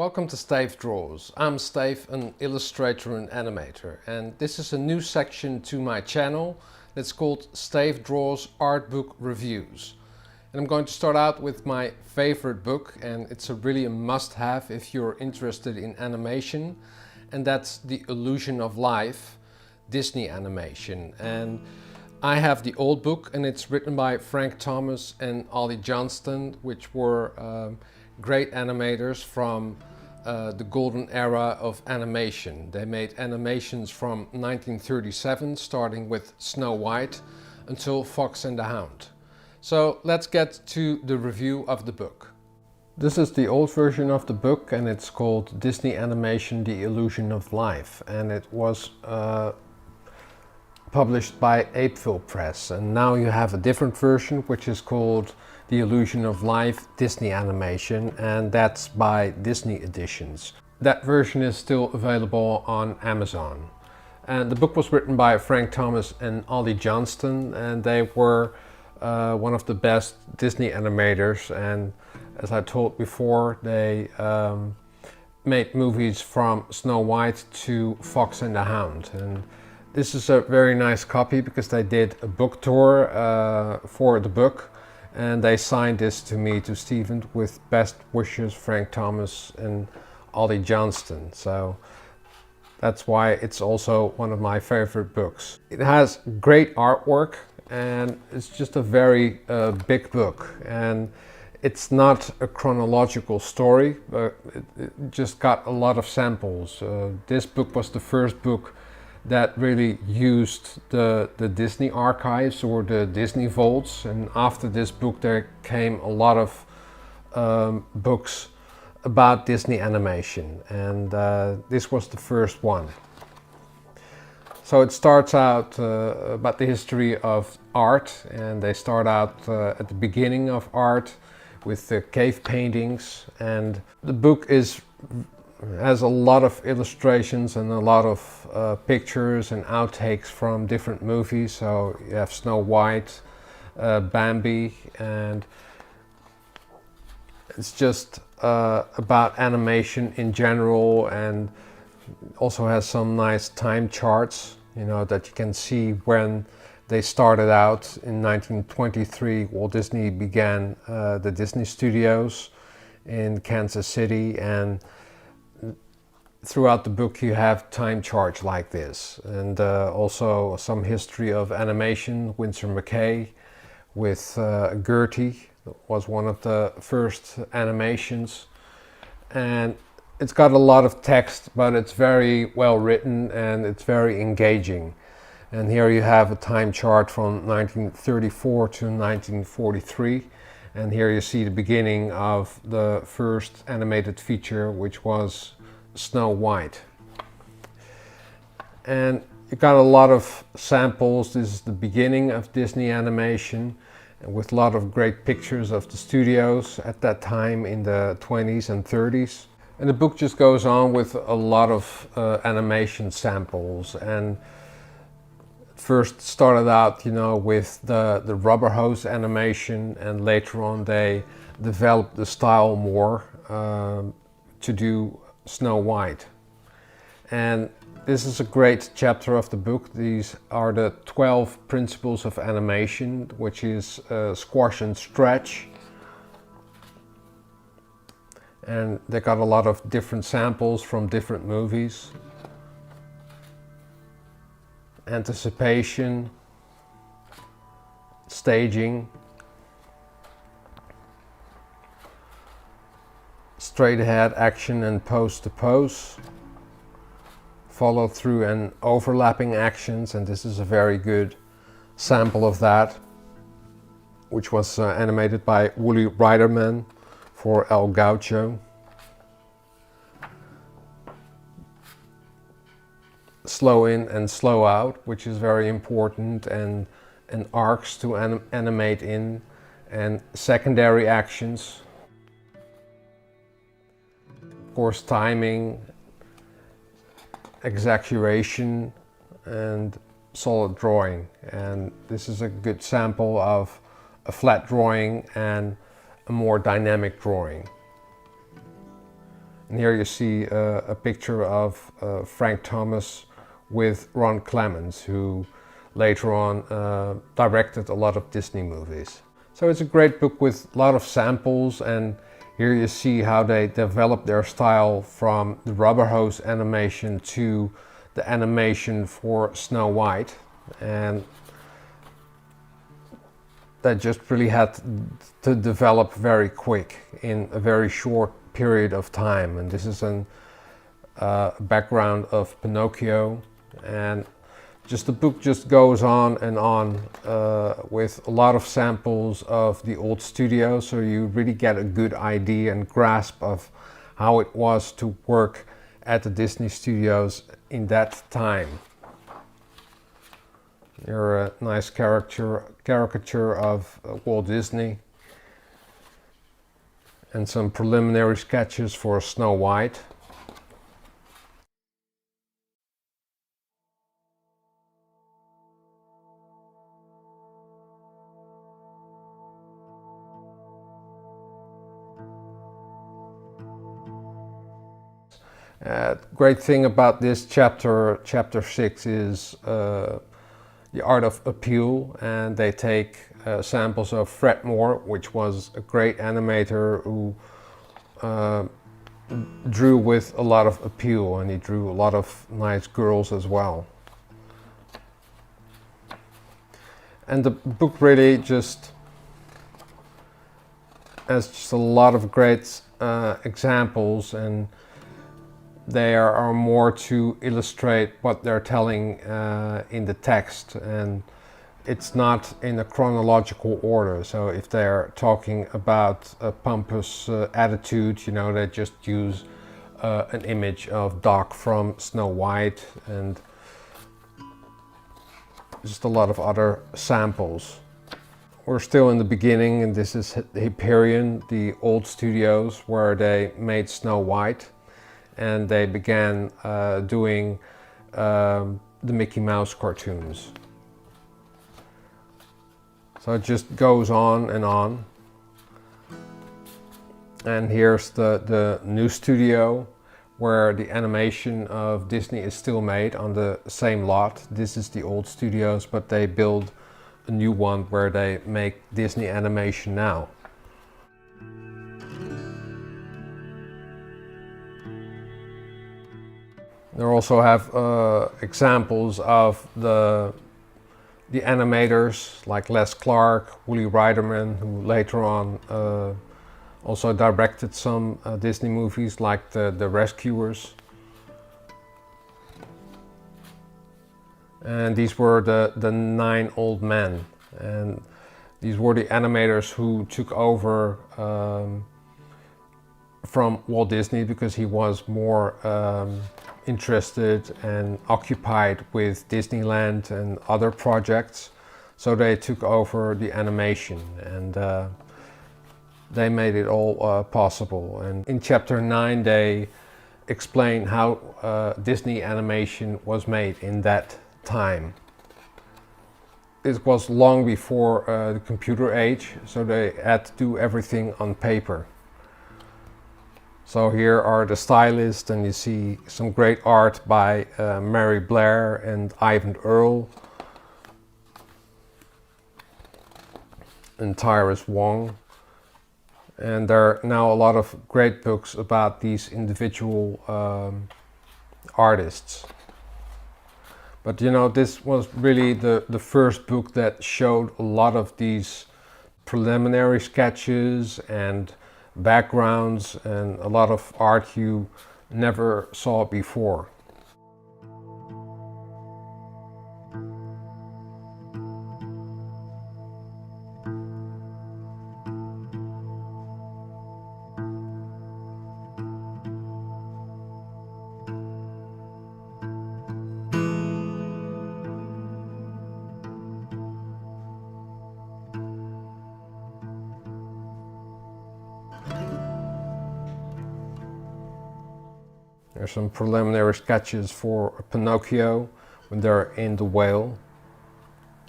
Welcome to Stayf Draws. I'm Stayf, an illustrator and animator, and this is a new section to my channel that's called Stayf Draws Artbook Reviews. And I'm going to start out with my favorite book, and it's really a must-have if you're interested in animation, and that's The Illusion of Life, Disney animation. And I have the old book, and it's written by Frank Thomas and Ollie Johnston, which were great animators from the golden era of animation. They made animations from 1937, starting with Snow White, until Fox and the Hound. So let's get to the review of the book. This is the old version of the book, and it's called Disney Animation, The Illusion of Life, and it was published by Apeville Press. And now you have a different version, which is called The Illusion of Life, Disney Animation, and that's by Disney Editions. That version is still available on Amazon. And the book was written by Frank Thomas and Ollie Johnston, and they were one of the best Disney animators. And as I told before, they made movies from Snow White to Fox and the Hound. And this is a very nice copy because they did a book tour for the book. And they signed this to me, to Stephen, with best wishes, Frank Thomas and Ollie Johnston. So that's why it's also one of my favorite books. It has great artwork, and it's just a very big book. And it's not a chronological story, but it just got a lot of samples. This book was the first book that really used the Disney archives or the Disney vaults, and after this book there came a lot of books about Disney animation, and this was the first one. So it starts out about the history of art, and they start out at the beginning of art with the cave paintings, and the book has a lot of illustrations and a lot of pictures and outtakes from different movies. So you have Snow White, Bambi, and it's just about animation in general, and also has some nice time charts, you know, that you can see when they started out. In 1923, Walt Disney began the Disney Studios in Kansas City, and throughout the book you have time charts like this, and also some history of animation. Winsor McCay with Gertie was one of the first animations, and it's got a lot of text, but it's very well written and it's very engaging. And here you have a time chart from 1934 to 1943, and here you see the beginning of the first animated feature, which was Snow White. And you got a lot of samples. This is the beginning of Disney animation, with a lot of great pictures of the studios at that time in the 20s and 30s. And the book just goes on with a lot of animation samples, and first started out, you know, with the rubber hose animation, and later on they developed the style more to do Snow White. And this is a great chapter of the book. These are the 12 principles of animation, which is squash and stretch. And they got a lot of different samples from different movies. Anticipation, staging, straight ahead action and pose to pose, follow through and overlapping actions, and this is a very good sample of that, which was animated by Wooly Riderman for El Gaucho. Slow in and slow out, which is very important, and arcs to animate in, and secondary actions. Of course, timing, exaggeration, and solid drawing. And this is a good sample of a flat drawing and a more dynamic drawing. And here you see a picture of Frank Thomas with Ron Clements, who later on directed a lot of Disney movies. So it's a great book with a lot of samples, and here you see how they developed their style from the rubber hose animation to the animation for Snow White. And that just really had to develop very quick in a very short period of time. And this is a background of Pinocchio, and just the book just goes on and on with a lot of samples of the old studio, so you really get a good idea and grasp of how it was to work at the Disney studios in that time. Here a nice caricature of Walt Disney, and some preliminary sketches for Snow White. Great thing about this chapter 6, is the art of appeal, and they take samples of Fred Moore, which was a great animator who drew with a lot of appeal, and he drew a lot of nice girls as well. And the book really just has just a lot of great examples, and they are more to illustrate what they're telling in the text, and it's not in a chronological order. So if they're talking about a pompous attitude, you know, they just use an image of Doc from Snow White, and just a lot of other samples. We're still in the beginning, and this is Hyperion, the old studios where they made Snow White. And they began doing the Mickey Mouse cartoons. So it just goes on and on. And here's the new studio where the animation of Disney is still made on the same lot. This is the old studios, but they build a new one where they make Disney animation now. They also have examples of the animators like Les Clark, Woolly Riderman, who later on also directed some Disney movies like the Rescuers. And these were the 9 old men, and these were the animators who took over from Walt Disney, because he was more interested and occupied with Disneyland and other projects. So they took over the animation, and they made it all possible. And in chapter 9 they explain how Disney animation was made in that time. It was long before the computer age, so they had to do everything on paper. So here are the stylists, and you see some great art by Mary Blair and Ivan Earle and Tyrus Wong. And there are now a lot of great books about these individual artists. But you know, this was really the first book that showed a lot of these preliminary sketches and backgrounds and a lot of art you never saw before. There's some preliminary sketches for Pinocchio when they're in the whale.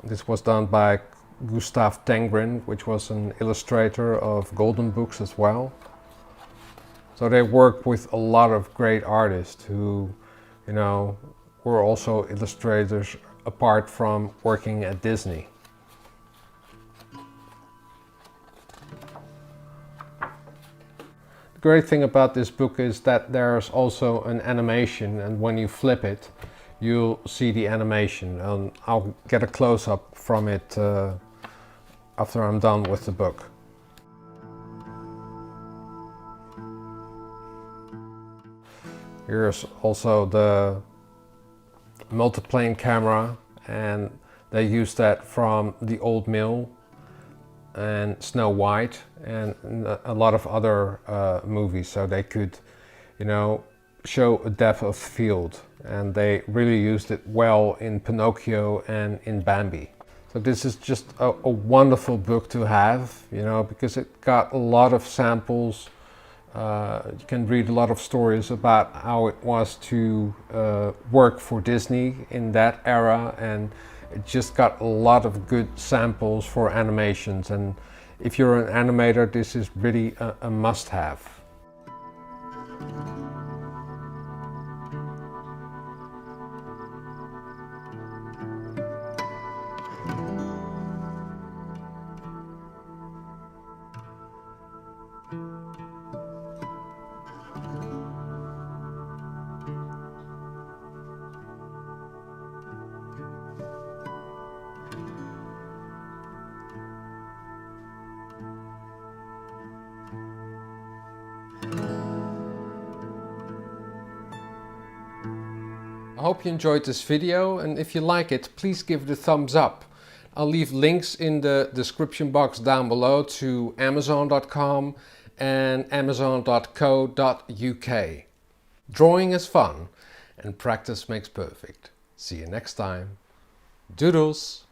This was done by Gustav Tengren, which was an illustrator of golden books as well. So they work with a lot of great artists who, you know, were also illustrators apart from working at Disney. The great thing about this book is that there's also an animation, and when you flip it, you'll see the animation, and I'll get a close-up from it after I'm done with the book. Here's also the multiplane camera, and they used that from The Old Mill and Snow White and a lot of other movies, so they could, you know, show a depth of field, and they really used it well in Pinocchio and in Bambi. So this is just a wonderful book to have, you know, because it got a lot of samples. You can read a lot of stories about how it was to work for Disney in that era, and it just got a lot of good samples for animations, and if you're an animator, this is really a must-have. I hope you enjoyed this video, and if you like it, please give it a thumbs up. I'll leave links in the description box down below to Amazon.com and Amazon.co.uk. Drawing is fun, and practice makes perfect. See you next time. Doodles!